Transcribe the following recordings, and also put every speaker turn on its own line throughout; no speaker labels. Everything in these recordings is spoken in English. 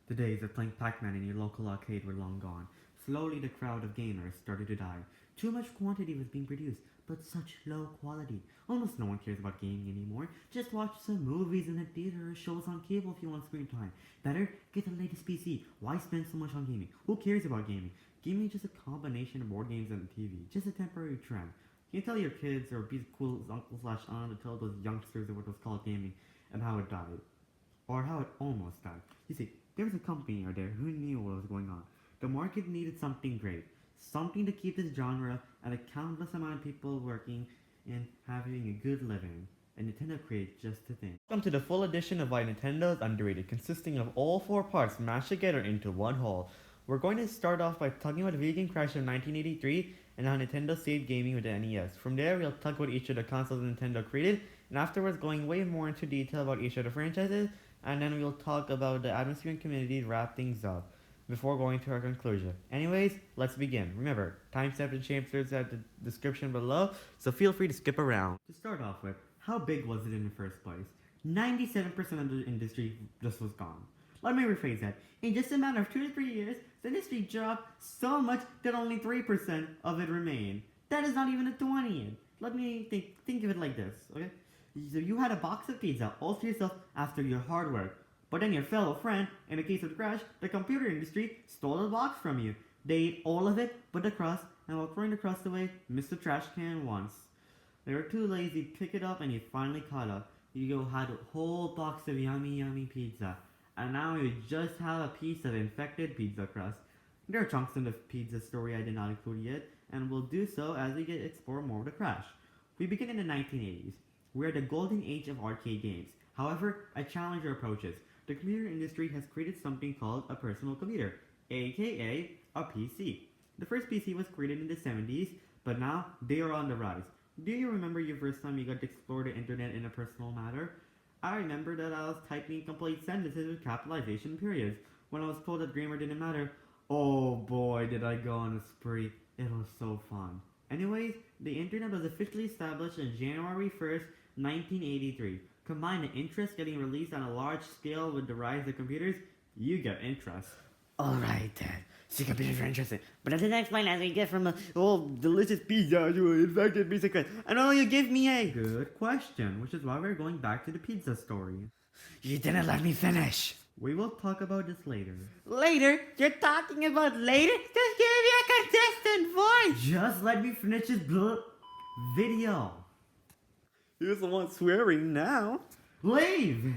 The days of playing Pac-Man in your local arcade were long gone. Slowly the crowd of gamers started to die. Too much quantity was being produced, but such low quality. Almost no one cares about gaming anymore. Just watch some movies in the theater or shows on cable if you want screen time. Better get the latest PC. Why spend so much on gaming? Who cares about gaming? Gaming is just a combination of board games and TV. Just a temporary trend. You can tell your kids or be cool uncle slash aunt to tell those youngsters what was called gaming and how it died. Or how it almost died. You see, there was a company out there who knew what was going on. The market needed something great. Something to keep this genre and a countless amount of people working and having a good living. And Nintendo created just the thing. Welcome to the full edition of Why Nintendo is Underrated, consisting of all four parts mashed together into one whole. We're going to start off by talking about the video game crash of 1983 and how Nintendo saved gaming with the NES. From there, we'll talk about each of the consoles Nintendo created, and afterwards going way more into detail about each of the franchises, and then we'll talk about the atmosphere and community to wrap things up before going to our conclusion. Anyways, let's begin. Remember, timestamps and chapters at the description below, so feel free to skip around. To start off with, how big was it in the first place? 97% of the industry just was gone. Let me rephrase that. In just a matter of 2 to 3 years, the industry dropped so much that only 3% of it remained. That is not even a 20th. Let me think of it like this, okay? So you had a box of pizza all to yourself after your hard work. But then your fellow friend, in the case of the crash, the computer industry stole the box from you. They ate all of it but the crust, and while throwing the crust away, missed the trash can once. They were too lazy to pick it up and you finally caught up. You had a whole box of yummy pizza. And now you just have a piece of infected pizza crust. There are chunks in the pizza story I did not include yet, and will do so as we get explore more of the crash. We begin in the 1980s. We're the golden age of arcade games. However, I challenge your approaches. The computer industry has created something called a personal computer, aka a PC. The first PC was created in the 70s, but now they are on the rise. Do you remember your first time you got to explore the internet in a personal manner? I remember that I was typing complete sentences with capitalization periods. When I was told that grammar didn't matter, oh boy did I go on a spree. It was so fun. Anyways, the internet was officially established on January 1st, 1983. Combine the interest getting released on a large scale with the rise of computers, you get interest.
Alright then, so computers are interesting, but that didn't explain as we get from a delicious pizza to an infected piece of crust. And all you give me a...
Good question, which is why we're going back to the pizza story.
You didn't let me finish.
We will talk about this later.
Later? You're talking about later? Just give me a consistent voice!
Just let me finish this video.
You're the one swearing now.
Leave!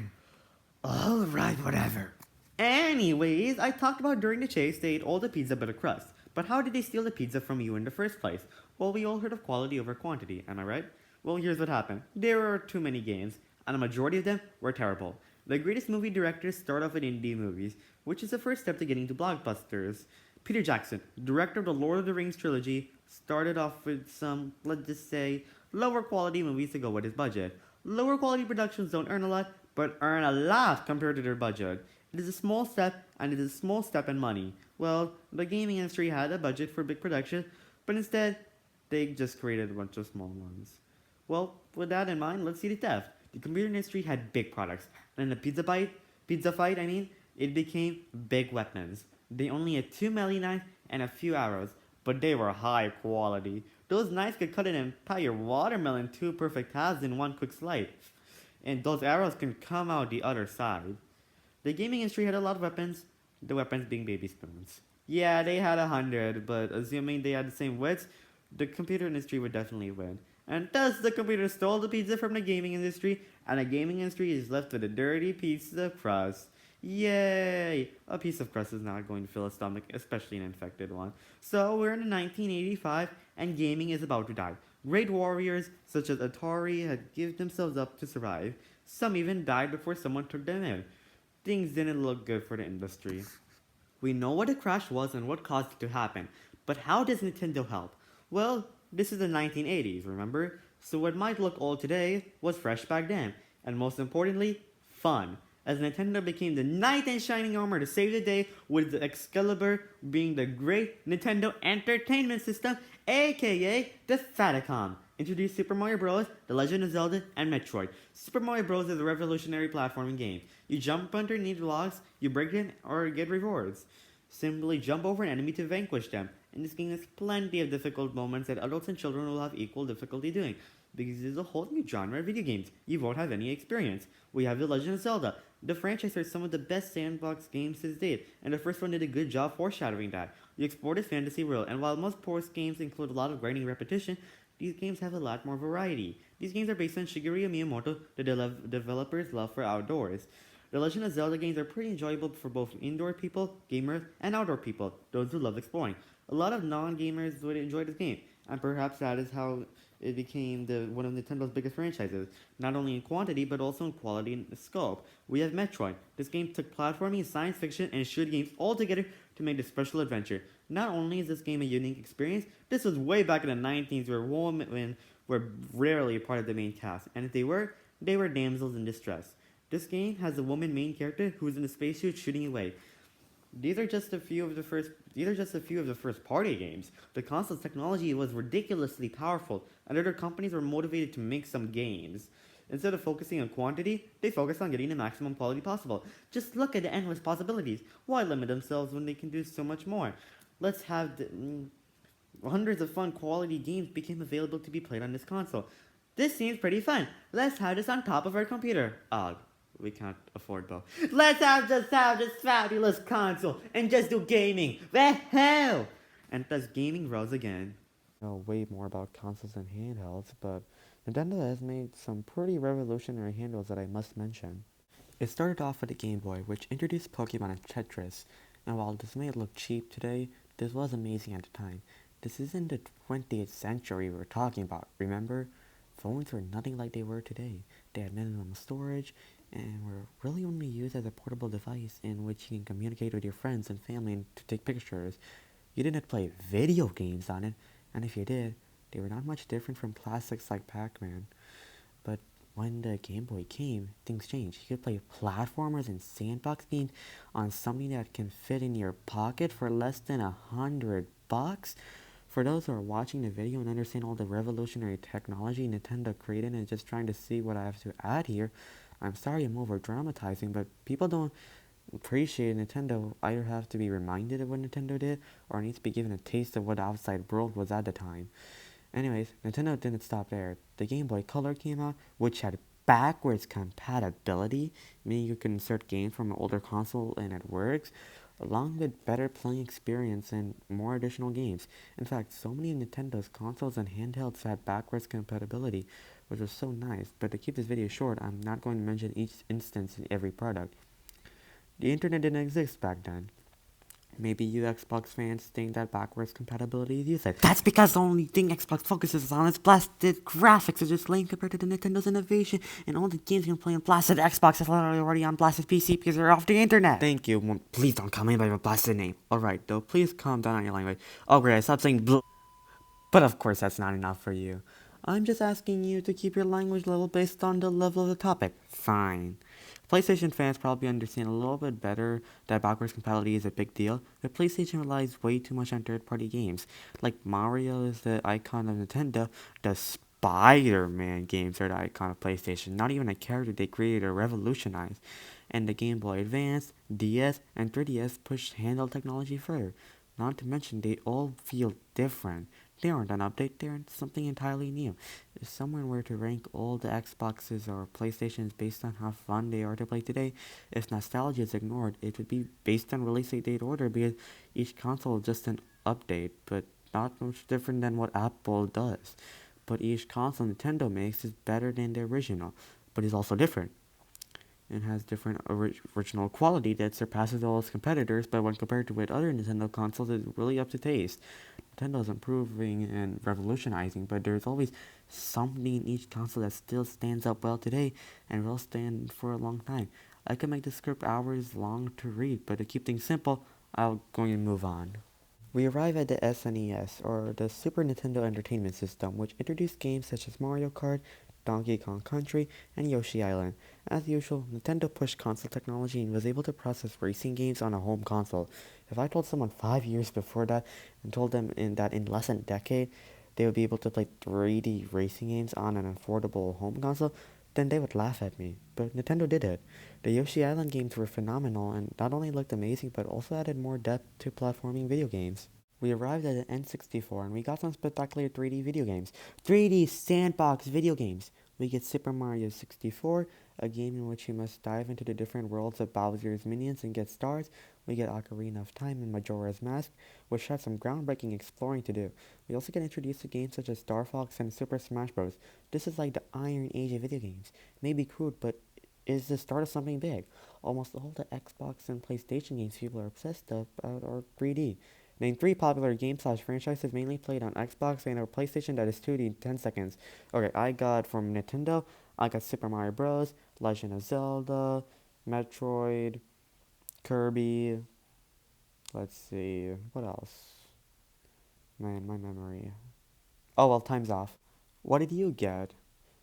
Alright, whatever.
Anyways, I talked about during the chase they ate all the pizza but a crust. But how did they steal the pizza from you in the first place? Well, we all heard of quality over quantity, am I right? Well, here's what happened. There were too many games, and a majority of them were terrible. The greatest movie directors start off with indie movies, which is the first step to getting to blockbusters. Peter Jackson, director of the Lord of the Rings trilogy, started off with some, let's just say, lower quality movies to go with his budget. Lower quality productions don't earn a lot, but earn a lot compared to their budget. It is a small step, and it is a small step in money. Well, the gaming industry had a budget for big production, but instead, they just created a bunch of small ones. Well, with that in mind, let's see the theft. The computer industry had big products, and in the pizza fight, it became big weapons. They only had 2 melee knives and a few arrows, but they were high quality. Those knives could cut an entire watermelon 2 perfect halves in one quick slice, and those arrows can come out the other side. The gaming industry had a lot of weapons, the weapons being baby spoons. Yeah, they had 100, but assuming they had the same widths, the computer industry would definitely win. And thus, the computer stole the pizza from the gaming industry, and the gaming industry is left with a dirty piece of crust. Yay! A piece of crust is not going to fill a stomach, especially an infected one. So, we're in 1985, and gaming is about to die. Great warriors, such as Atari, had given themselves up to survive. Some even died before someone took them in. Things didn't look good for the industry. We know what the crash was and what caused it to happen, but how does Nintendo help? Well, this is the 1980s, remember? So what might look old today was fresh back then, and most importantly, fun, as Nintendo became the knight in shining armor to save the day, with the Excalibur being the great Nintendo Entertainment System, aka the Faticom. Introduced Super Mario Bros., The Legend of Zelda, and Metroid. Super Mario Bros. Is a revolutionary platforming game.
You jump underneath blocks, you break them, or get rewards. Simply jump over an enemy to vanquish them. And this game has plenty of difficult moments that adults and children will have equal difficulty doing. Because it is a whole new genre of video games. You won't have any experience. We have The Legend of Zelda. The franchise are some of the best sandbox games to date, and the first one did a good job foreshadowing that. You explore this fantasy world, and while most sports games include a lot of grinding repetition, these games have a lot more variety. These games are based on Shigeru Miyamoto, the developer's love for outdoors. The Legend of Zelda games are pretty enjoyable for both indoor people, gamers, and outdoor people, those who love exploring. A lot of non-gamers would enjoy this game, and perhaps that is how it became one of Nintendo's biggest franchises, not only in quantity but also in quality and scope. We have Metroid. This game took platforming, science fiction, and shooting games all together to make this special adventure. Not only is this game a unique experience, this was way back in the 19s where women were rarely a part of the main cast, and if they were damsels in distress. This game has a woman main character who is in a spacesuit shooting away. These are just a few of the first party games. The console's technology was ridiculously powerful, and other companies were motivated to make some games. Instead of focusing on quantity, they focused on getting the maximum quality possible. Just look at the endless possibilities. Why limit themselves when they can do so much more? Hundreds of fun quality games became available to be played on this console. This seems pretty fun. Let's have this on top of our computer. We can't afford both. Let's have this fabulous console and just do gaming. The hell! And thus gaming rose again. I know way more about consoles and handhelds, but Nintendo has made some pretty revolutionary handhelds that I must mention. It started off with the Game Boy, which introduced Pokemon and Tetris, and while this may look cheap today, this was amazing at the time. This isn't the 20th century we're talking about, remember? Phones were nothing like they were today. They had minimum storage, and were really only used as a portable device in which you can communicate with your friends and family and to take pictures. You didn't play video games on it, and if you did, they were not much different from classics like Pac-Man. But when the Game Boy came, things changed. You could play platformers and sandbox games on something that can fit in your pocket for less than $100. For those who are watching the video and understand all the revolutionary technology Nintendo created and just trying to see what I have to add here, I'm sorry I'm over dramatizing, but people don't appreciate Nintendo either have to be reminded of what Nintendo did or needs to be given a taste of what the outside world was at the time. Anyways, Nintendo didn't stop there. The Game Boy Color came out, which had backwards compatibility, meaning you can insert games from an older console and it works, along with better playing experience and more additional games. In fact, so many Nintendo's consoles and handhelds had backwards compatibility, which was so nice, but to keep this video short, I'm not going to mention each instance in every product. The internet didn't exist back then. Maybe you Xbox fans think that backwards compatibility is useless. That's because the only thing Xbox focuses on is blasted graphics are just lame compared to the Nintendo's innovation, and all the games you can play on blasted Xbox is literally already on blasted PC because they're off the internet. Thank you. Well, please don't call me by my blasted name. Alright though, please calm down on your language. Oh great, stop saying bl. But of course that's not enough for you. I'm just asking you to keep your language level based on the level of the topic. Fine. PlayStation fans probably understand a little bit better that backwards compatibility is a big deal, but PlayStation relies way too much on third-party games. Like Mario is the icon of Nintendo, the Spider-Man games are the icon of PlayStation, not even a character they created or revolutionized. And the Game Boy Advance, DS, and 3DS pushed handheld technology further. Not to mention they all feel different. They aren't an update, they're something entirely new. If someone were to rank all the Xboxes or PlayStations based on how fun they are to play today, if nostalgia is ignored, it would be based on release date order because each console is just an update, but not much different than what Apple does. But each console Nintendo makes is better than the original, but is also different. It has different original quality that surpasses all its competitors, but when compared to with other Nintendo consoles, it's really up to taste. Nintendo is improving and revolutionizing, but there's always something in each console that still stands up well today and will stand for a long time. I could make the script hours long to read, but to keep things simple, I'm going to move on. We arrive at the SNES, or the Super Nintendo Entertainment System, which introduced games such as Mario Kart, Donkey Kong Country, and Yoshi Island. As usual, Nintendo pushed console technology and was able to process racing games on a home console. If I told someone 5 years before that and told them that in less than a decade they would be able to play 3D racing games on an affordable home console, then they would laugh at me. But Nintendo did it. The Yoshi Island games were phenomenal and not only looked amazing but also added more depth to platforming video games. We arrived at the N64 and we got some spectacular 3D video games. 3D sandbox video games! We get Super Mario 64, a game in which you must dive into the different worlds of Bowser's minions and get stars. We get Ocarina of Time and Majora's Mask, which had some groundbreaking exploring to do. We also get introduced to games such as Star Fox and Super Smash Bros. This is like the Iron Age of video games. Maybe crude, but is the start of something big. Almost all the Xbox and PlayStation games people are obsessed about are 3D. Name 3 popular games/franchises mainly played on Xbox and or PlayStation that is 2D in 10 seconds. Okay, I got from Nintendo, I got Super Mario Bros., Legend of Zelda, Metroid, Kirby, let's see, what else? Man, my memory. Oh well, time's off. What did you get?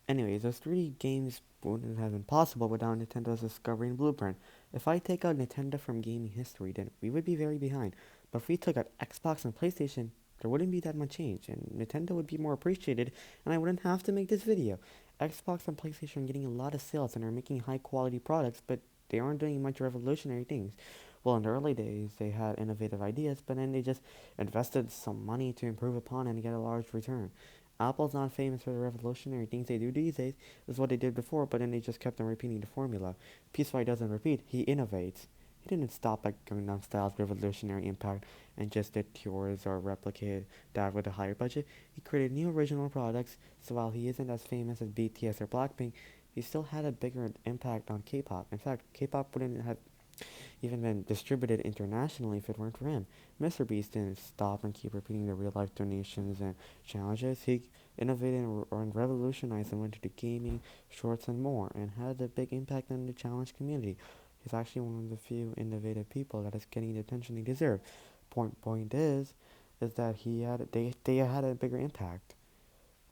Anyways, those 3D games wouldn't have been possible without Nintendo's discovery and blueprint. If I take out Nintendo from gaming history, then we would be very behind. But if we took out Xbox and PlayStation, there wouldn't be that much change, and Nintendo would be more appreciated, and I wouldn't have to make this video. Xbox and PlayStation are getting a lot of sales and are making high quality products, but they aren't doing much revolutionary things. Well, in the early days, they had innovative ideas, but then they just invested some money to improve upon and get a large return. Apple's not famous for the revolutionary things they do these days. This is what they did before, but then they just kept on repeating the formula. Peaceful doesn't repeat, he innovates. He didn't stop at Gangnam Style's revolutionary impact and just did cures or replicate that with a higher budget. He created new original products, so while he isn't as famous as BTS or Blackpink, he still had a bigger impact on K-pop. In fact, K-pop wouldn't have even been distributed internationally if it weren't for him. Mr. Beast didn't stop and keep repeating the real life donations and challenges. He innovated and revolutionized and went into gaming, shorts, and more, and had a big impact on the challenge community. He's actually one of the few innovative people that is getting the attention he deserves. Point is that they had a bigger impact.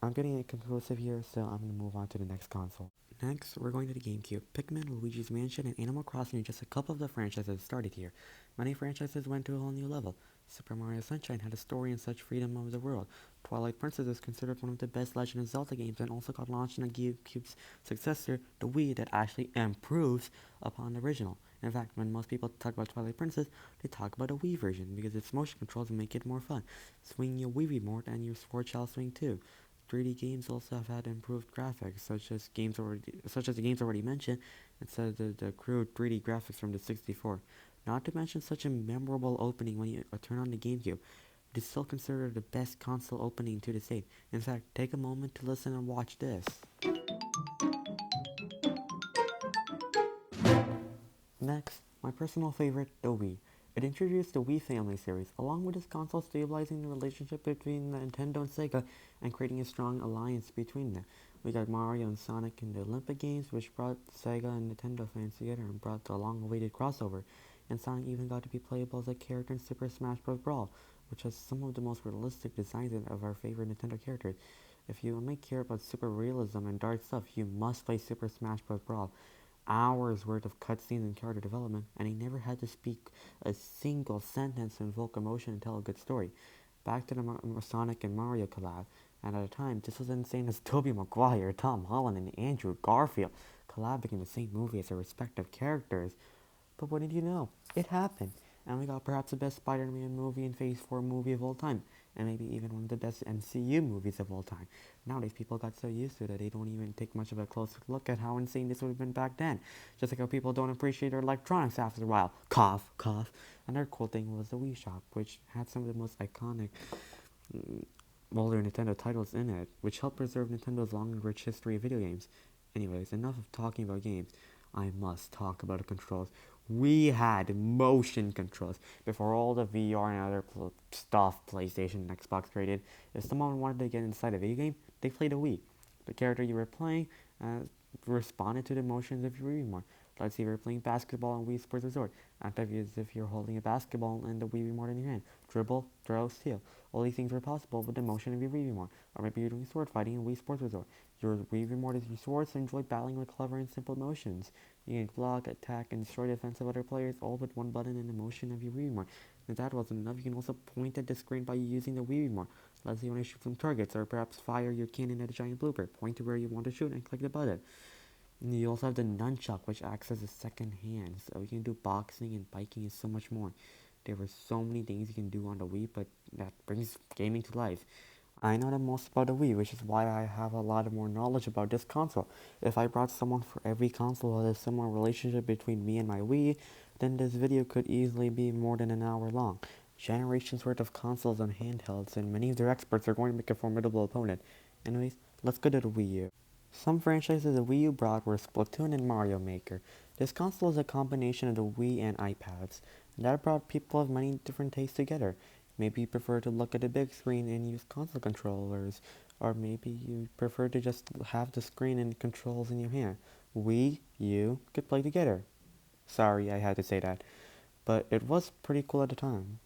I'm getting conclusive here, so I'm gonna move on to the next console. Next, we're going to the GameCube. Pikmin, Luigi's Mansion, and Animal Crossing are just a couple of the franchises that started here. Many franchises went to a whole new level. Super Mario Sunshine had a story and such freedom of the world. Twilight Princess is considered one of the best Legend of Zelda games and also got launched in the GameCube's successor, the Wii, that actually improves upon the original. In fact, when most people talk about Twilight Princess, they talk about the Wii version because its motion controls make it more fun. Swing your Wii remote and your sword shall swing too. 3D games also have had improved graphics, such as the games already mentioned, instead of the crude 3D graphics from the 64. Not to mention such a memorable opening when you turn on the GameCube. It is still considered the best console opening to this date. In fact, take a moment to listen and watch this. Next, my personal favorite, the Wii. It introduced the Wii Family series, along with this console stabilizing the relationship between Nintendo and Sega and creating a strong alliance between them. We got Mario and Sonic in the Olympic Games, which brought Sega and Nintendo fans together and brought the long-awaited crossover. And Sonic even got to be playable as a character in Super Smash Bros. Brawl, which has some of the most realistic designs of our favorite Nintendo characters. If you only care about super realism and dark stuff, you must play Super Smash Bros. Brawl. Hours worth of cutscenes and character development, and he never had to speak a single sentence to invoke emotion and tell a good story. Back to the Sonic and Mario collab, and at the time, this was insane as Tobey Maguire, Tom Holland, and Andrew Garfield collabing in the same movie as their respective characters. But what did you know? It happened, and we got perhaps the best Spider-Man movie and Phase 4 movie of all time, and maybe even one of the best MCU movies of all time. Nowadays, people got so used to it that they don't even take much of a close look at how insane this would have been back then. Just like how people don't appreciate their electronics after a while. Cough, cough. Another cool thing was the Wii Shop, which had some of the most iconic older Nintendo titles in it, which helped preserve Nintendo's long and rich history of video games. Anyways, enough of talking about games. I must talk about the controls. We had motion controls before all the VR and other stuff PlayStation and Xbox created. If someone wanted to get inside a video game, they played a Wii. The character you were playing responded to the motions of your Wii remote. Let's say you're playing basketball in Wii Sports Resort. Act as if you're holding a basketball and the Wii remote in your hand. Dribble, throw, steal. All these things were possible with the motion of your Wii remote. Or maybe you're doing sword fighting in Wii Sports Resort. Your Wii remote is your sword, so enjoy battling with clever and simple motions. You can block, attack, and destroy the defense of other players, all with one button and the motion of your Wii remote. If that wasn't enough, you can also point at the screen by using the Wii remote. Let's say you want to shoot some targets, or perhaps fire your cannon at a giant blooper. Point to where you want to shoot and click the button. And you also have the nunchuck, which acts as a second hand, so you can do boxing and biking and so much more. There were so many things you can do on the Wii, but that brings gaming to life. I know the most about the Wii, which is why I have a lot more knowledge about this console. If I brought someone for every console who has a similar relationship between me and my Wii, then this video could easily be more than an hour long. Generations worth of consoles and handhelds, and many of their experts are going to make a formidable opponent. Anyways, let's go to the Wii U. Some franchises the Wii U brought were Splatoon and Mario Maker. This console is a combination of the Wii and iPads, and that brought people of many different tastes together. Maybe you prefer to look at the big screen and use console controllers, or maybe you prefer to just have the screen and controls in your hand. We, you, could play together. Sorry, I had to say that, but it was pretty cool at the time.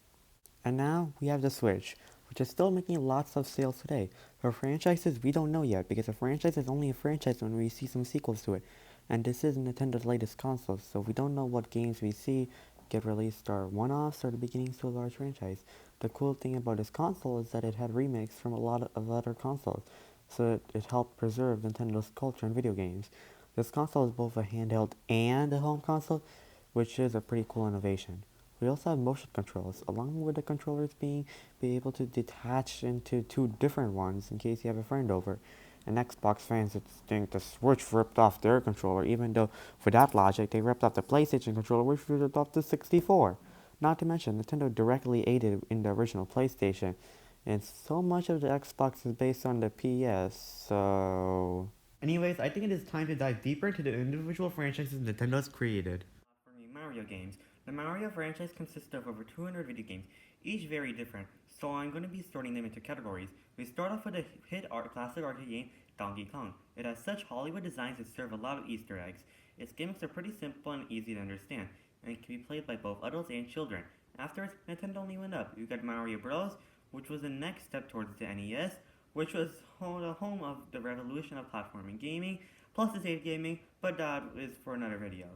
And now we have the Switch, which is still making lots of sales today. For franchises, we don't know yet, because a franchise is only a franchise when we see some sequels to it. And this is Nintendo's latest console, so we don't know what games we see get released are one-offs or the beginnings to a large franchise. The cool thing about this console is that it had remakes from a lot of other consoles, so it helped preserve Nintendo's culture in video games. This console is both a handheld and a home console, which is a pretty cool innovation. We also have motion controls, along with the controllers be able to detach into two different ones in case you have a friend over. And Xbox fans would think the Switch ripped off their controller, even though, for that logic, they ripped off the PlayStation controller, which ripped off the 64. Not to mention, Nintendo directly aided in the original PlayStation, and so much of the Xbox is based on the PS, so...
Anyways, I think it is time to dive deeper into the individual franchises Nintendo has created. For me, Mario games. The Mario franchise consists of over 200 video games, each very different, so I'm going to be sorting them into categories. We start off with a classic arcade game, Donkey Kong. It has such Hollywood designs that serve a lot of Easter eggs. Its gimmicks are pretty simple and easy to understand, and it can be played by both adults and children. Afterwards, Nintendo only went up. You got Mario Bros., which was the next step towards the NES, which was the home of the revolution of platforming gaming, plus the save gaming, but that is for another video.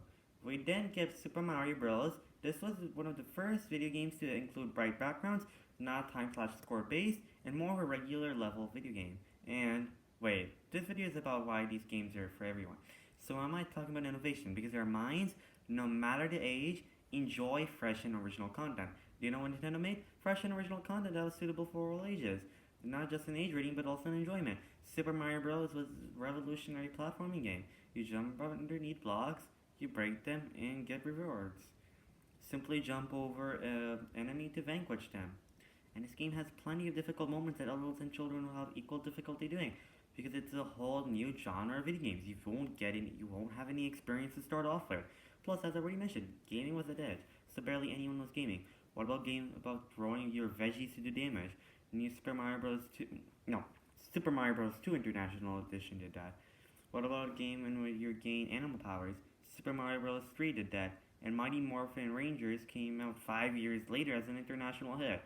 We then get Super Mario Bros. This was one of the first video games to include bright backgrounds, not time/score based, and more of a regular level video game. And wait, this video is about why these games are for everyone. So am I talking about innovation? Because their minds, no matter the age, enjoy fresh and original content. Do you know what Nintendo made? Fresh and original content that was suitable for all ages. Not just an age rating, but also an enjoyment. Super Mario Bros. Was a revolutionary platforming game. You jump underneath blocks, you break them, and get rewards. Simply jump over an enemy to vanquish them. And this game has plenty of difficult moments that adults and children will have equal difficulty doing, because it's a whole new genre of video games. You won't have any experience to start off with. Plus, as I already mentioned, gaming was at edge, so barely anyone was gaming. What about game about throwing your veggies to do damage? New Super Mario Bros. 2, no, Super Mario Bros. 2 International Edition did that. What about a game in which you gain animal powers? Super Mario Bros. 3 did that, and Mighty Morphin Rangers came out 5 years later as an international hit.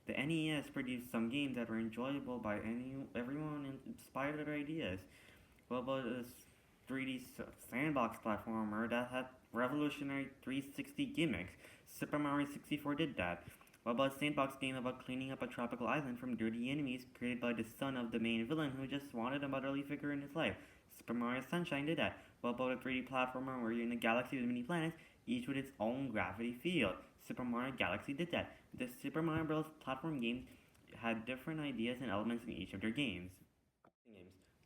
The NES produced some games that were enjoyable by everyone and inspired other ideas. What about a 3D sandbox platformer that had revolutionary 360 gimmicks? Super Mario 64 did that. What about a sandbox game about cleaning up a tropical island from dirty enemies created by the son of the main villain who just wanted a motherly figure in his life? Super Mario Sunshine did that. What about a 3D platformer where you're in a galaxy with many planets, each with its own gravity field? Super Mario Galaxy did that. The Super Mario Bros. Platform games had different ideas and elements in each of their games.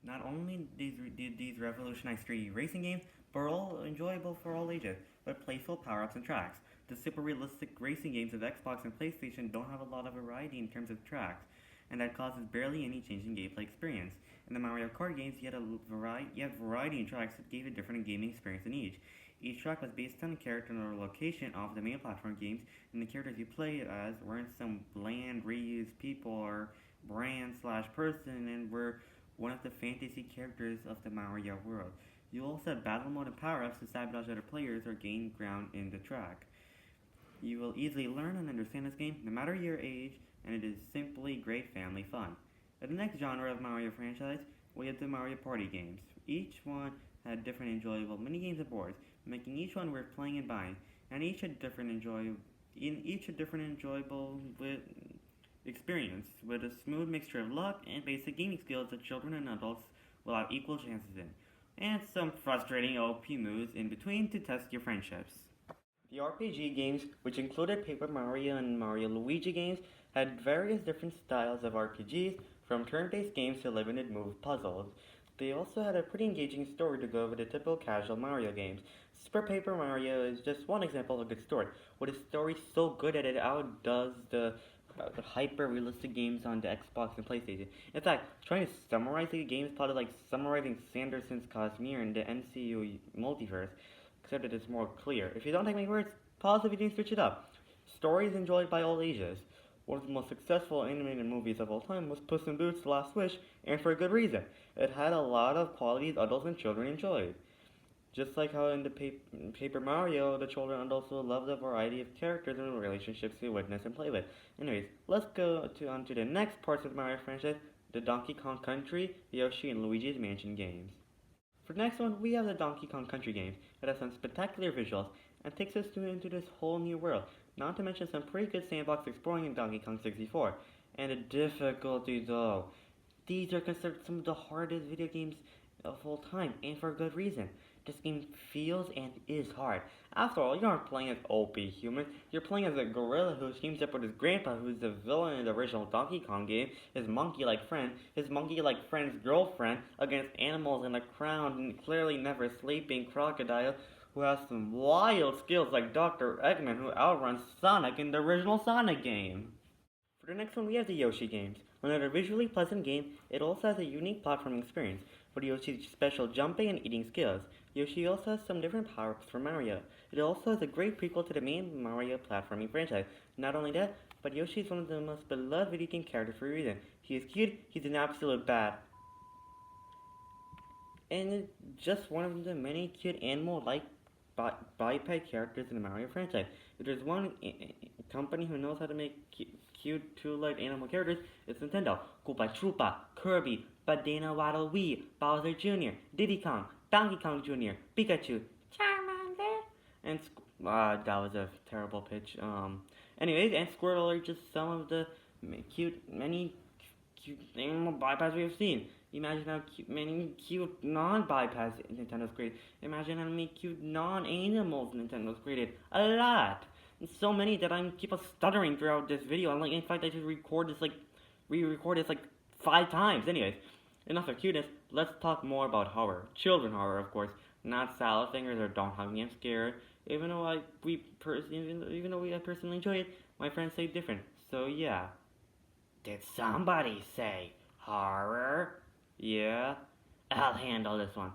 Not only did these revolutionize 3D racing games, but were all enjoyable for all ages, with playful power-ups and tracks. The super realistic racing games of Xbox and PlayStation don't have a lot of variety in terms of tracks, and that causes barely any change in gameplay experience. In the Mario Kart games, you had variety in tracks that gave a different gaming experience in each. Each track was based on the character or location of the main platform games, and the characters you played as weren't some bland reused people or brand/person, and were one of the fantasy characters of the Mario world. You also have battle mode and power-ups to sabotage other players or gain ground in the track. You will easily learn and understand this game no matter your age, and it is simply great family fun. In the next genre of Mario franchise, we have the Mario Party games. Each one had different enjoyable minigames and boards, making each one worth playing and buying, and each a different enjoyable experience with a smooth mixture of luck and basic gaming skills that children and adults will have equal chances in.
and some frustrating OP moves in between to test your friendships. The RPG games, which included Paper Mario and Mario Luigi games, had various different styles of RPGs, from turn-based games to limited move puzzles. They also had a pretty engaging story to go with the typical casual Mario games. Super Paper Mario is just one example of a good story. With a story so good that it outdoes the hyper-realistic games on the Xbox and PlayStation. In fact, trying to summarize the game is probably like summarizing Sanderson's Cosmere in the MCU multiverse, except that it's more clear. If you don't take my words, pause the video and switch it up. Stories enjoyed by all ages. One of the most successful animated movies of all time was Puss in Boots: The Last Wish, and for a good reason. It had a lot of qualities adults and children enjoyed. Just like how in the Paper Mario, the children also loved the variety of characters and relationships they witness and play with. Anyways, let's go on to the next parts of the Mario franchise, the Donkey Kong Country, Yoshi, and Luigi's Mansion games. For the next one, we have the Donkey Kong Country games. It has some spectacular visuals and takes us into this whole new world, not to mention some pretty good sandbox exploring in Donkey Kong 64. And the difficulty though. These are considered some of the hardest video games of all time, and for good reason. This game feels and is hard. After all, you aren't playing as OP human, you're playing as a gorilla who teams up with his grandpa, who's the villain in the original Donkey Kong game, his monkey-like friend's girlfriend, against animals in a crowned and clearly never sleeping crocodile, who has some wild skills like Dr. Eggman, who outruns Sonic in the original Sonic game. For the next one, we have the Yoshi games. Another visually pleasant game, it also has a unique platforming experience for Yoshi's special jumping and eating skills. Yoshi also has some different power-ups from Mario. It also has a great prequel to the main Mario platforming franchise. Not only that, but Yoshi is one of the most beloved video game characters for a reason. He is cute, he's an absolute bad. And it's just one of the many cute animal-like biped characters in the Mario franchise. If there's one company who knows how to make cute two-legged animal characters, it's Nintendo. Koopa Troopa, Kirby, Banana Waddle Wii, Bowser Jr., Diddy Kong, Donkey Kong Jr., Pikachu, Charmander, and that was a terrible pitch. Anyways, and Squirtle are just some of the many cute animal bipeds we have seen. Imagine how many cute non-bipeds Nintendo's created. Imagine how many cute non-animals Nintendo's created. A lot. And so many that I keep on stuttering throughout this video. And in fact, I just re-record this 5 times. Anyways, enough of cuteness. Let's talk more about horror. Children horror, of course. Not salad fingers or don't hug me, I'm scared. Even though I personally enjoy it, my friends say different. So yeah. Did somebody say horror? Yeah? I'll handle this one.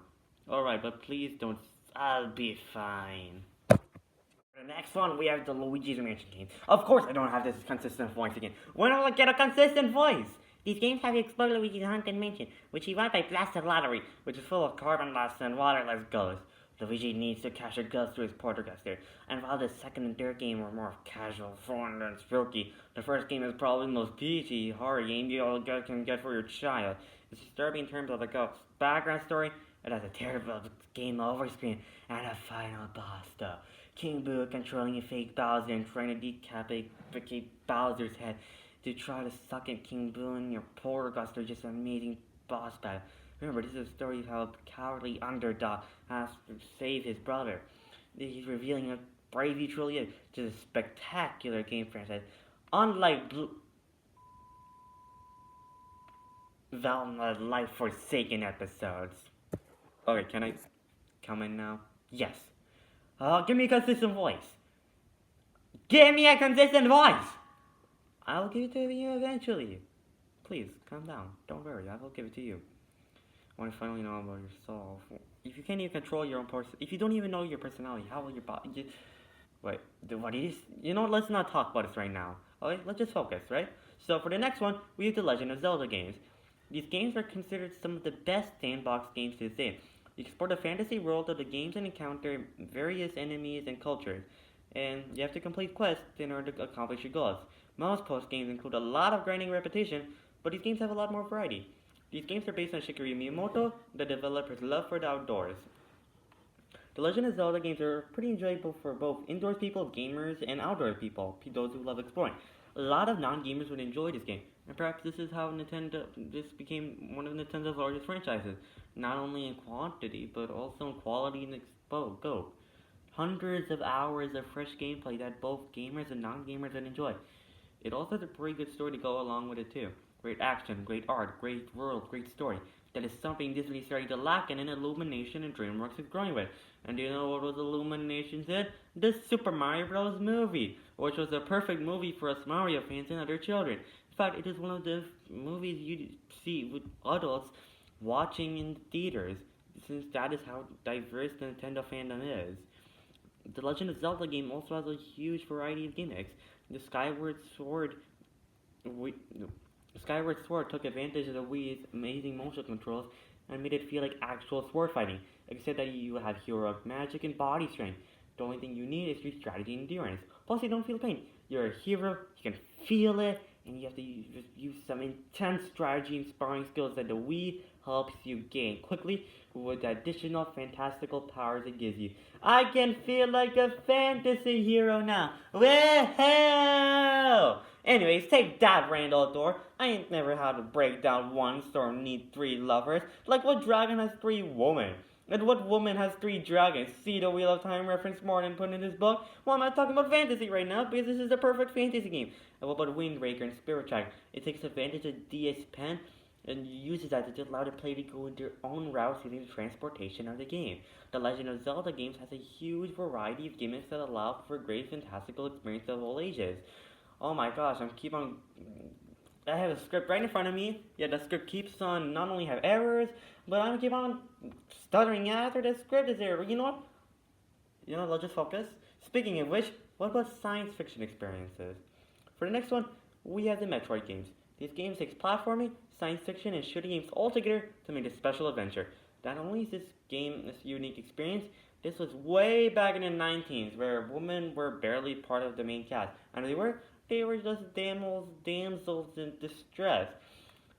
Alright, but please don't. I'll be fine. For the next one, we have the Luigi's Mansion game. Of course I don't have this consistent voice again. When will I get a consistent voice? These games have you explore Luigi's haunted mansion, which he won by blasted lottery, which is full of carbon dust and waterless ghosts. Luigi needs to capture ghosts through his portercaster, and while the second and third game were more casual, fun, and spooky, the first game is probably the most PG horror game you can get for your child. It's disturbing in terms of the ghost's background story. It has a terrible game over screen, and a final boss though. King Boo controlling a fake Bowser and trying to decapitate Bowser's head to try to suck in King Boo and your portercaster, just an amazing boss battle. Remember, this is a story of how a cowardly underdog has to save his brother. He's revealing how brave he truly is. Just a spectacular game franchise. Unlike Velma's Life Forsaken episodes. Okay, can I come in now? Yes. Give me a consistent voice. Give me a consistent voice! I'll give it to you eventually. Please, calm down. Don't worry, I will give it to you. I want to finally know about yourself. If you can't even control your own person, if you don't even know your personality, how will your body? Wait, what is? You know what? Let's not talk about this right now. Okay, let's just focus, right? So for the next one, we have the Legend of Zelda games. These games are considered some of the best sandbox games to this day. You explore the fantasy world of the games and encounter various enemies and cultures, and you have to complete quests in order to accomplish your goals. Most post games include a lot of grinding repetition, but these games have a lot more variety. These games are based on Shigeru Miyamoto, the developer's love for the outdoors. The Legend of Zelda games are pretty enjoyable for both indoors people, gamers, and outdoors people, those who love exploring.
A lot of non-gamers would enjoy this game, and perhaps this became one of Nintendo's largest franchises, not only in quantity, but also in quality and scope. Hundreds of hours of fresh gameplay that both gamers and non-gamers would enjoy. It also has a pretty good story to go along with it too. Great action, great art, great world, great story. That is something Disney starting to lack and in Illumination and DreamWorks is growing with. And do you know what was Illumination's hit? The Super Mario Bros. Movie, which was a perfect movie for us Mario fans and other children. In fact, it is one of the movies you see with adults watching in theaters, since that is how diverse the Nintendo fandom is. The Legend of Zelda game also has a huge variety of gimmicks. The Wi- Skyward Sword took advantage of the Wii's amazing motion controls and made it feel like actual sword fighting, except that you have heroic magic and body strength. The only thing you need is your strategy and endurance. Plus, you don't feel pain. You're a hero, you can feel it, and you have to use some intense strategy and sparring skills that the Wii helps you gain quickly with the additional fantastical powers it gives you. I can feel like a fantasy hero now. Woohoo! Anyways, take that, Randall Door. I ain't never had to break down one or need 3 lovers. Like what dragon has 3 women? And what woman has 3 dragons? See the Wheel of Time reference Martin put in his book? Well, I'm not talking about fantasy right now because this is the perfect fantasy game. And what about Wind Waker and Spirit Track? It takes advantage of DS Pen and uses that to allow the player to go in their own routes using the transportation of the game. The Legend of Zelda games has a huge variety of gimmicks that allow for a great fantastical experience of all ages. Oh my gosh, I have a script right in front of me, yet the script keeps on not only have errors, but I'm keep on stuttering after the script is there. You know what? Let's just focus. Speaking of which, what about science fiction experiences? For the next one, we have the Metroid games. These games take platforming, science fiction, and shooting games all together to make a special adventure. Not only is this game this unique experience, this was way back in the 19s, where women were barely part of the main cast, and they were just damsels in distress.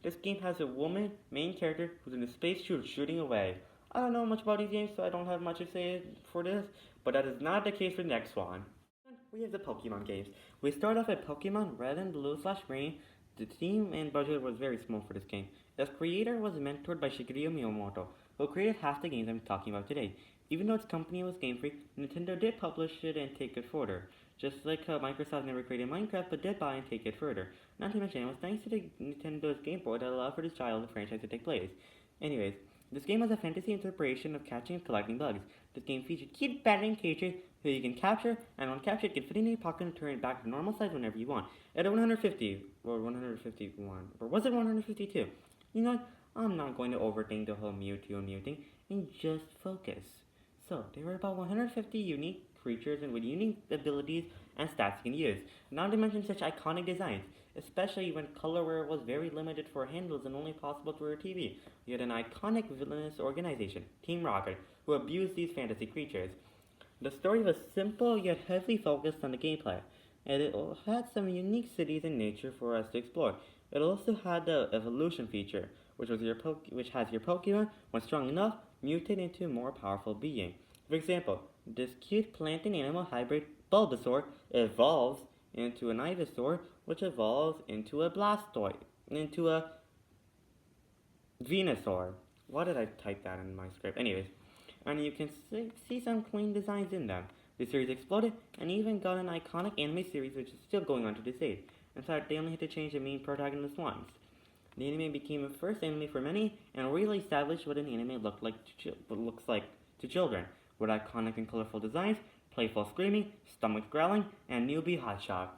This game has a woman main character who's in a space suit shooting away. I don't know much about these games, so I don't have much to say for this, but that is not the case for the next one. We have the Pokemon games. We start off with Pokemon Red and Blue/Green. The team and budget was very small for this game. Its creator was mentored by Shigeru Miyamoto, who created half the games I'm talking about today. Even though its company was Game Freak, Nintendo did publish it and take it further. Just like how Microsoft never created Minecraft, but did buy and take it further. Not to mention, it was thanks to the Nintendo's Game Boy that allowed for this childhood franchise to take place. Anyways, this game was a fantasy interpretation of catching and collecting bugs. This game featured cute batting creatures who you can capture, and when captured, you can fit in your pocket and turn it back to normal size whenever you want. At 150, or 151, or was it 152? You know what? I'm not going to overthink the whole Mewtwo and Mewting, and just focus. So, there were about 150 unique creatures and with unique abilities and stats you can use. Not to mention such iconic designs, especially when colorware was very limited for handles and only possible through a TV. You had an iconic villainous organization, Team Rocket, who abused these fantasy creatures. The story was simple yet heavily focused on the gameplay, and it had some unique cities and nature for us to explore. It also had the evolution feature, which has your Pokemon, when strong enough, mutate into a more powerful being. For example, this cute plant and animal hybrid Bulbasaur evolves into an Ivysaur, which evolves into a Venusaur. Why did I type that in my script? Anyways, and you can see some clean designs in them. The series exploded and even got an iconic anime series which is still going on to this day. In fact, they only had to change the main protagonist once. The anime became a first anime for many and really established what an anime looks like to children, with iconic and colorful designs, playful screaming, stomach growling, and newbie hotshot.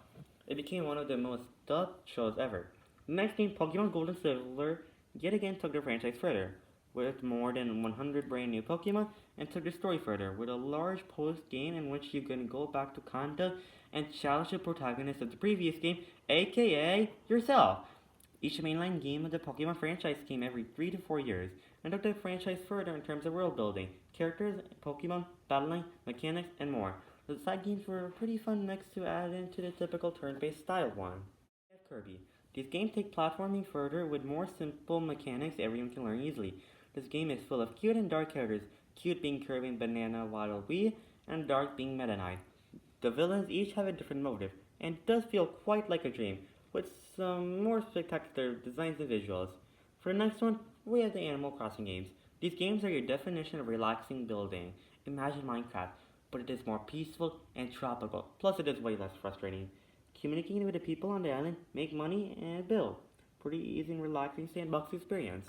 It became one of the most dubbed shows ever. The next game, Pokemon Gold and Silver, yet again took the franchise further, with more than 100 brand new Pokemon, and took the story further, with a large post-game in which you can go back to Kanto and challenge the protagonist of the previous game, aka yourself. Each mainline game of the Pokemon franchise came every 3 to 4 years, and took the franchise further in terms of world building, characters, Pokemon, battling, mechanics, and more. The side games were a pretty fun mix to add into the typical turn-based style one. Kirby. These games take platforming further with more simple mechanics everyone can learn easily. This game is full of cute and dark characters, cute being Kirby and Banana Waddle Wii, and dark being Meta Knight. The villains each have a different motive, and it does feel quite like a dream, with some more spectacular designs and visuals. For the next one, we have the Animal Crossing games. These games are your definition of relaxing building. Imagine Minecraft, but it is more peaceful and tropical, plus it is way less frustrating. Communicating with the people on the island, make money, and build. Pretty easy and relaxing sandbox experience.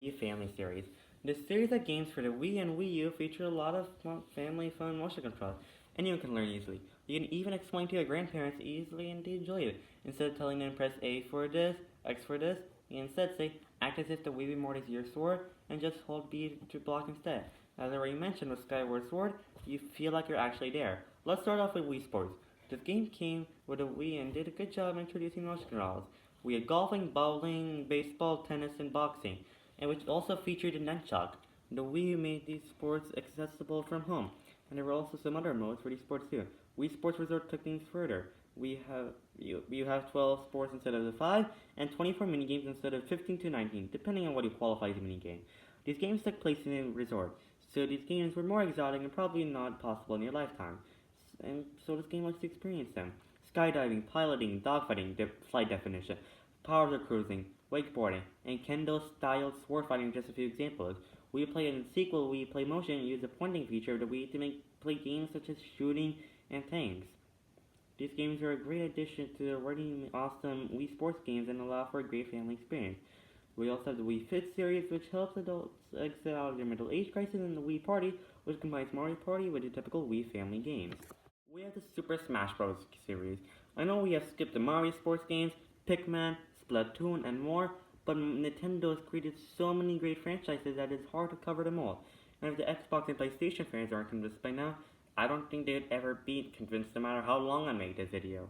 Wii Family series. This series of games for the Wii and Wii U feature a lot of family fun motion control. Anyone can learn easily. You can even explain to your grandparents easily and they enjoy it. Instead of telling them press A for this, X for this, you instead say act as if the Wii remote is your sword and just hold B to block instead. As I already mentioned with Skyward Sword, you feel like you're actually there. Let's start off with Wii Sports. This game came with a Wii and did a good job introducing motion controls. We had golfing, bowling, baseball, tennis, and boxing, and which also featured a nunchuck. The Wii made these sports accessible from home, and there were also some other modes for these sports too. Wii Sports Resort took things further. You have 12 sports instead of the 5, and 24 minigames instead of 15 to 19, depending on what you qualify as a minigame. These games took place in a resort, so these games were more exotic and probably not possible in your lifetime. And so this game lets you experience them. Skydiving, piloting, dogfighting, flight definition, powers of cruising, wakeboarding, and kendo-style sword fighting are just a few examples. We Play in the sequel, We Play Motion used the pointing feature of the Wii to play games such as shooting and tanks. These games are a great addition to the already awesome Wii Sports games and allow for a great family experience. We also have the Wii Fit series, which helps adults exit out of their middle age crisis, and the Wii Party, which combines Mario Party with the typical Wii family games. We have the Super Smash Bros. Series. I know we have skipped the Mario sports games, Pikmin, Splatoon, and more, but Nintendo has created so many great franchises that it's hard to cover them all. And if the Xbox and PlayStation fans aren't convinced by now, I don't think they'd ever be convinced no matter how long I make this video.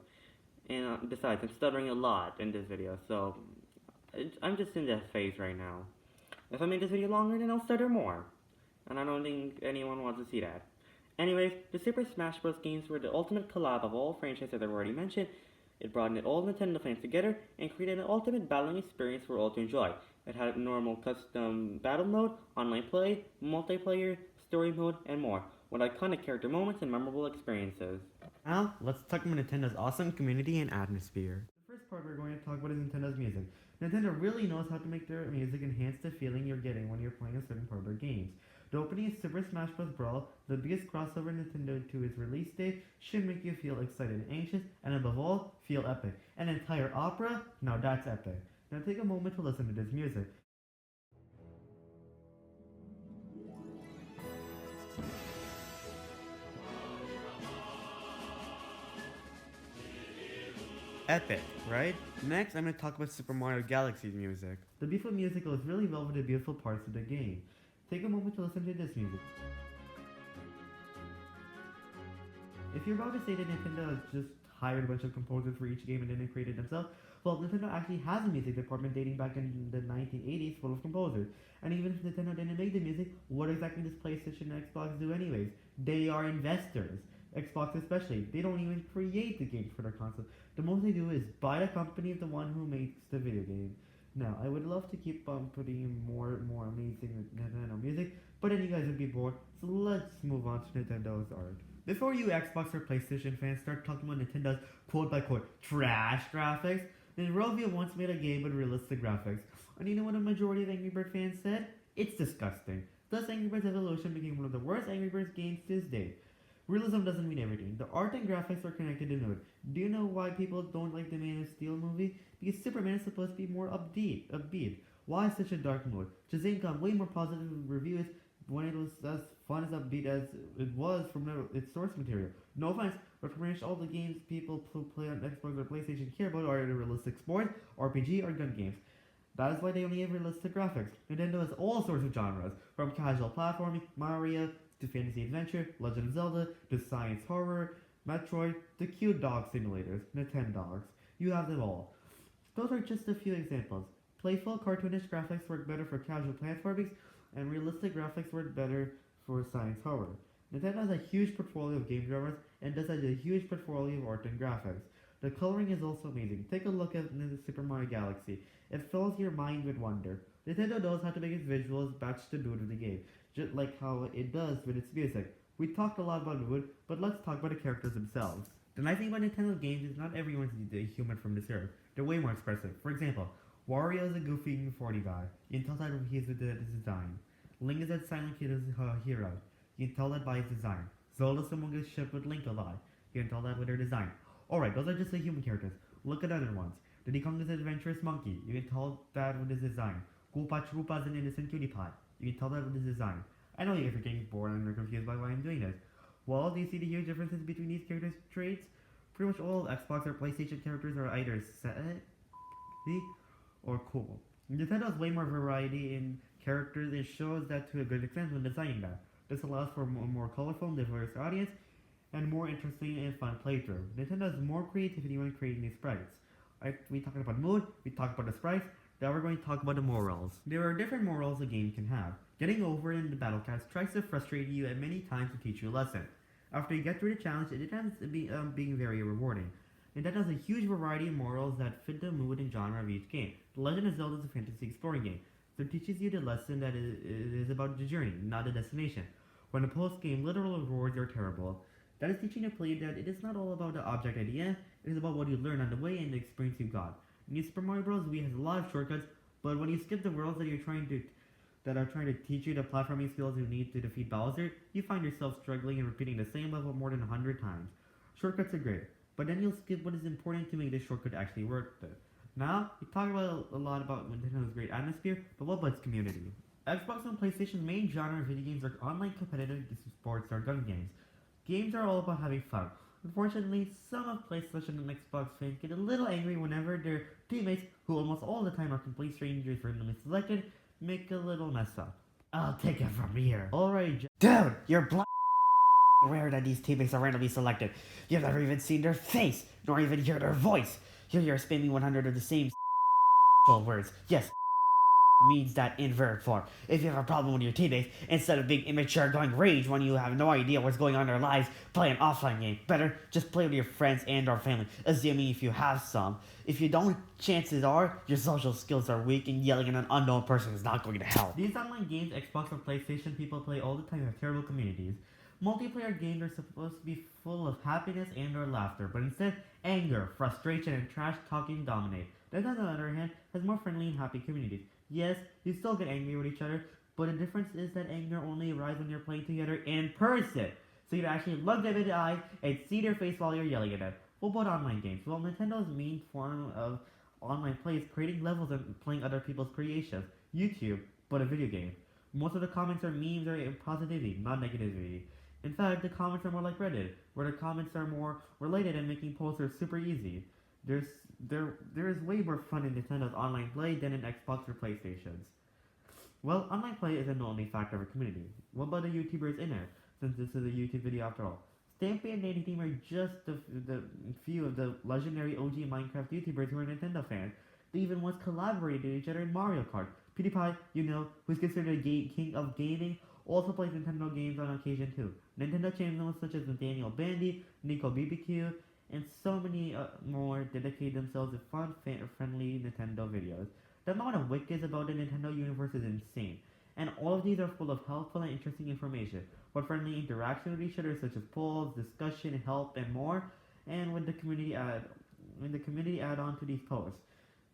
And besides, I'm stuttering a lot in this video, so I'm just in that phase right now. If I make this video longer, then I'll stutter more. And I don't think anyone wants to see that. Anyways, the Super Smash Bros. Games were the ultimate collab of all franchises I've already mentioned. It brought all Nintendo fans together and created an ultimate battling experience for all to enjoy. It had a normal custom battle mode, online play, multiplayer, story mode, and more, with iconic character moments and memorable experiences.
Now, let's talk about Nintendo's awesome community and atmosphere. The first part we're going to talk about is Nintendo's music. Nintendo really knows how to make their music enhance the feeling you're getting when you're playing a certain part of their games. The opening is Super Smash Bros. Brawl, the biggest crossover Nintendo to its release date, should make you feel excited and anxious, and above all, feel epic. An entire opera? Now that's epic. Now take a moment to listen to this music. Epic, right? Next, I'm going to talk about Super Mario Galaxy's music. The beautiful music goes really well with the beautiful parts of the game. Take a moment to listen to this music. If you're about to say that Nintendo has just hired a bunch of composers for each game and didn't create it themselves, well, Nintendo actually has a music department dating back in the 1980s full of composers. And even if Nintendo didn't make the music, what exactly does PlayStation and Xbox do anyways? They are investors. Xbox especially. They don't even create the games for their console. The most they do is buy the company of the one who makes the video game. Now, I would love to keep on putting in more amazing Nintendo music, but then you guys would be bored, so let's move on to Nintendo's art. Before you Xbox or PlayStation fans start talking about Nintendo's quote-by-quote trash graphics, then Rovio once made a game with realistic graphics. And you know what a majority of Angry Bird fans said? It's disgusting. Thus, Angry Birds Evolution became one of the worst Angry Birds games to this day. Realism doesn't mean everything. The art and graphics are connected in it. Do you know why people don't like the Man of Steel movie? Because Superman is supposed to be more upbeat. Why such a dark mood? Shazam got way more positive reviews when it was as fun as upbeat as it was from its source material. No offense, but pretty much all the games people who play on Xbox or PlayStation care about are either realistic sport, RPG, or gun games. That is why they only have realistic graphics. Nintendo has all sorts of genres, from casual platforming, Mario, to fantasy adventure, Legend of Zelda, to science horror, Metroid, to cute dog simulators, Nintendogs. You have them all. Those are just a few examples. Playful, cartoonish graphics work better for casual platforming, and realistic graphics work better for science horror. Nintendo has a huge portfolio of game genres and does have a huge portfolio of art and graphics. The coloring is also amazing. Take a look at the Super Mario Galaxy. It fills your mind with wonder. Nintendo knows how to make its visuals match the mood of the game, just like how it does with its music. We talked a lot about mood, but let's talk about the characters themselves. The nice thing about Nintendo games is not everyone's the human from this earth. They're way more expressive. For example, Wario is a goofy 40 guy. You can tell that he's with his design. Link is that silent kid is a hero. You can tell that by his design. Zelda someone gets shipped with Link a lot. You can tell that with their design. Alright, those are just the human characters. Look at other ones. Diddy Kong is an adventurous monkey. You can tell that with his design. Koopa Troopa is an innocent cutie pie. You can tell that with his design. I know you guys are getting bored and are confused by why I'm doing this. Well, do you see the huge differences between these characters' traits? Pretty much all Xbox or PlayStation characters are either see or cool. Nintendo has way more variety in characters and shows that to a good extent when designing that. This allows for a more colorful and diverse audience and more interesting and fun playthrough. Nintendo has more creativity when creating these sprites. We talked about mood, we talked about the sprites, now we're going to talk about the morals. There are different morals a game can have. Getting over it in the battle cast tries to frustrate you at many times to teach you a lesson. After you get through the challenge, it ends up being very rewarding. Nintendo has a huge variety of morals that fit the mood and genre of each game. The Legend of Zelda is a fantasy exploring game, so it teaches you the lesson that it is about the journey, not the destination. When the post-game literal rewards are terrible, that is teaching the player that it is not all about the object at the end, it is about what you learn on the way and the experience you got. New Super Mario Bros. Wii has a lot of shortcuts, but when you skip the worlds that are trying to teach you the platforming skills you need to defeat Bowser, you find yourself struggling and repeating the same level more than 100 times. Shortcuts are great, but then you'll skip what is important to make this shortcut actually worth it. Now, we talk about a lot about Nintendo's great atmosphere, but what about its community? Xbox and PlayStation's main genre of video games are online competitive sports or gun games. Games are all about having fun. Unfortunately, some of PlayStation and Xbox fans get a little angry whenever their teammates, who almost all the time are complete strangers randomly selected, make a little mess up. I'll take it from here. Alright,
Dude, you're aware that these teammates are randomly selected. You've never even seen their face, nor even hear their voice. Here you're spamming 100 of the same words. Yes, means that in verb form. If you have a problem with your teammates, instead of being immature going rage when you have no idea what's going on in their lives, play an offline game. Better, just play with your friends and or family, assuming if you have some. If you don't, chances are your social skills are weak and yelling at an unknown person is not going to help.
These online games Xbox or PlayStation people play all the time have terrible communities. Multiplayer games are supposed to be full of happiness and or laughter, but instead, anger, frustration, and trash talking dominate. Nintendo, on the other hand, has more friendly and happy communities. Yes, you still get angry with each other, but the difference is that anger only arises when you're playing together in person. So you can actually look them in the eye and see their face while you're yelling at them. What about online games? Well, Nintendo's main form of online play is creating levels and playing other people's creations. YouTube, but a video game. Most of the comments are memes or positivity, not negativity. In fact, the comments are more like Reddit, where the comments are more related and making posts are super easy. There is way more fun in Nintendo's online play than in Xbox or PlayStation's. Well, online play isn't the only factor of a community. What about the YouTubers in it, since this is a YouTube video after all? Stampy and Danny Team are just the few of the legendary OG Minecraft YouTubers who are Nintendo fans. They even once collaborated with each other in Mario Kart. PewDiePie, who's considered a king of gaming, also plays Nintendo games on occasion too. Nintendo channels such as Nathaniel Bandy, Nico BBQ, and so many more dedicate themselves to fun, friendly Nintendo videos. The amount of wikis about the Nintendo universe is insane, and all of these are full of helpful and interesting information, with friendly interaction with each other such as polls, discussion, help, and more, and with the community add on to these posts.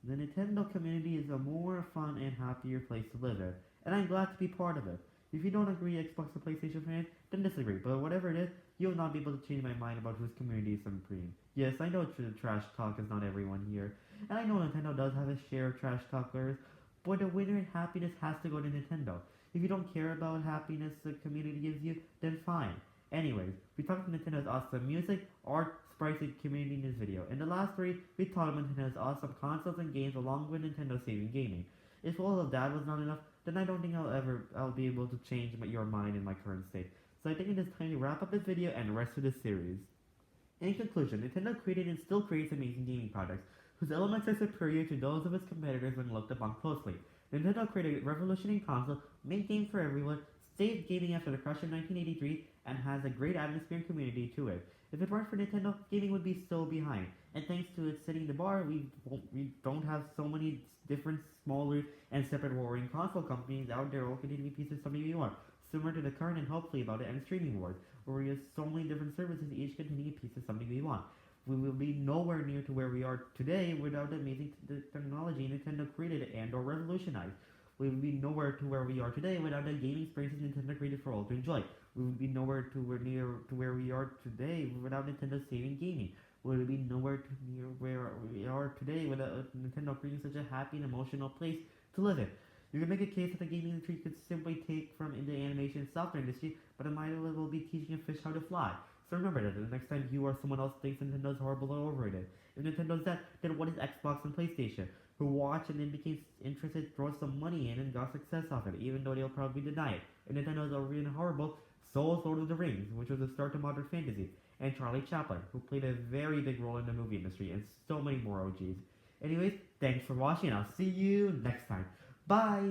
The Nintendo community is a more fun and happier place to live in, and I'm glad to be part of it. If you don't agree Xbox or PlayStation fans, then disagree, but whatever it is, you will not be able to change my mind about whose community is supreme. Yes, I know trash talk is not everyone here, and I know Nintendo does have a share of trash talkers, but the winner in happiness has to go to Nintendo. If you don't care about happiness the community gives you, then fine. Anyways, we talked about Nintendo's awesome music, art, sprites, and community in this video. In the last three, we talked about Nintendo's awesome consoles and games along with Nintendo saving gaming. If all of that was not enough, then I don't think I'll be able to change your mind in my current state. So I think it is time to wrap up this video and the rest of this series. In conclusion, Nintendo created and still creates amazing gaming products, whose elements are superior to those of its competitors when looked upon closely. Nintendo created a revolutionary console, made games for everyone, saved gaming after the crash in 1983, and has a great atmosphere and community to it. If it weren't for Nintendo, gaming would be so behind. And thanks to it setting the bar, we don't have so many different, smaller, and separate warring console companies out there all continue to be pieces of something we want, similar to the current and hopefully about it and streaming wars. where we have so many different services, each containing a piece of something we want. We will be nowhere near to where we are today without the amazing technology Nintendo created and or revolutionized. We would be nowhere to where we are today without the gaming experiences Nintendo created for all to enjoy. We would be nowhere to where we are today without Nintendo saving gaming. We would be nowhere to near where we are today without Nintendo creating such a happy and emotional place to live in. You can make a case that the gaming industry could simply take from the animation and software industry, but it might as well be teaching a fish how to fly. So remember that the next time you or someone else thinks Nintendo's horrible or overrated. If Nintendo's that, then what is Xbox and PlayStation? Who watched and then became interested, throw some money in and got success off it, even though they'll probably deny it. If Nintendo's overrated and horrible, so is Lord of the Rings, which was the start of modern fantasy, and Charlie Chaplin, who played a very big role in the movie industry, and so many more OGs. Anyways, thanks for watching, and I'll see you next time. Bye!